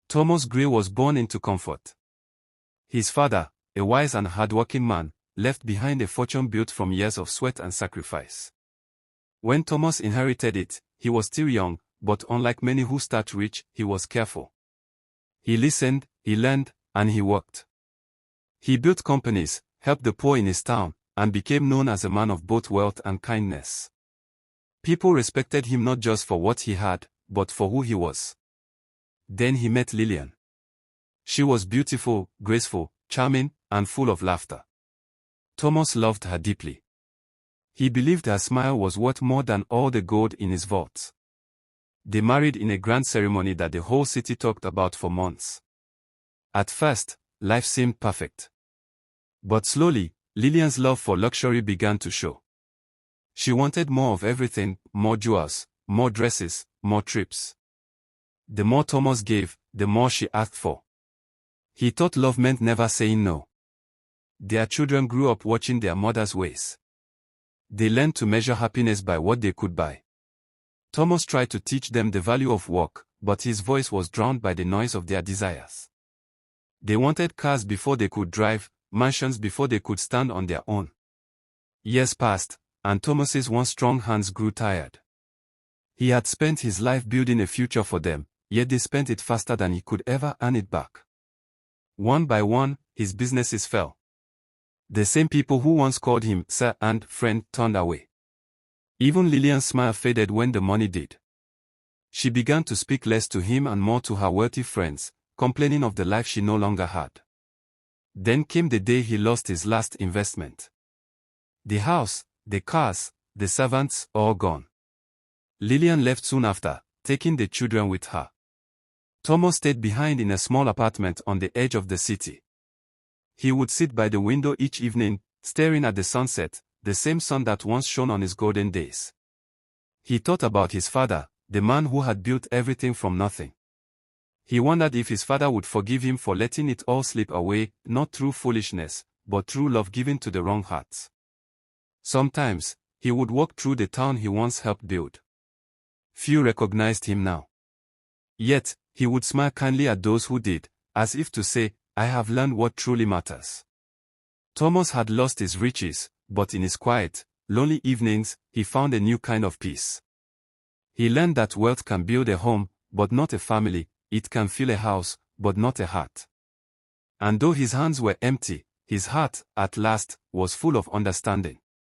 Thomas Gray was born into comfort. His father, a wise and hardworking man, left behind a fortune built from years of sweat and sacrifice. When Thomas inherited it, he was still young, but unlike many who start rich, he was careful. He listened, he learned, and he worked. He built companies, helped the poor in his town, and became known as a man of both wealth and kindness. People respected him not just for what he had, but for who he was. Then he met Lillian. She was beautiful, graceful, charming, and full of laughter. Thomas loved her deeply. He believed her smile was worth more than all the gold in his vaults. They married in a grand ceremony that the whole city talked about for months. At first, life seemed perfect. But slowly, Lillian's love for luxury began to show. She wanted more of everything, more jewels, more dresses, more trips. The more Thomas gave, the more she asked for. He thought love meant never saying no. Their children grew up watching their mother's ways. They learned to measure happiness by what they could buy. Thomas tried to teach them the value of work, but his voice was drowned by the noise of their desires. They wanted cars before they could drive, mansions before they could stand on their own. Years passed, and Thomas's once strong hands grew tired. He had spent his life building a future for them, yet they spent it faster than he could ever earn it back. One by one, his businesses fell. The same people who once called him sir and friend turned away. Even Lillian's smile faded when the money did. She began to speak less to him and more to her wealthy friends, complaining of the life she no longer had. Then came the day he lost his last investment. The house, the cars, the servants, all gone. Lillian left soon after, taking the children with her. Thomas stayed behind in a small apartment on the edge of the city. He would sit by the window each evening, staring at the sunset, the same sun that once shone on his golden days. He thought about his father, the man who had built everything from nothing. He wondered if his father would forgive him for letting it all slip away, not through foolishness, but through love given to the wrong hearts. Sometimes, he would walk through the town he once helped build. Few recognized him now. Yet, he would smile kindly at those who did, as if to say, I have learned what truly matters. Thomas had lost his riches, but in his quiet, lonely evenings, he found a new kind of peace. He learned that wealth can build a home, but not a family, it can fill a house, but not a heart. And though his hands were empty, his heart, at last, was full of understanding.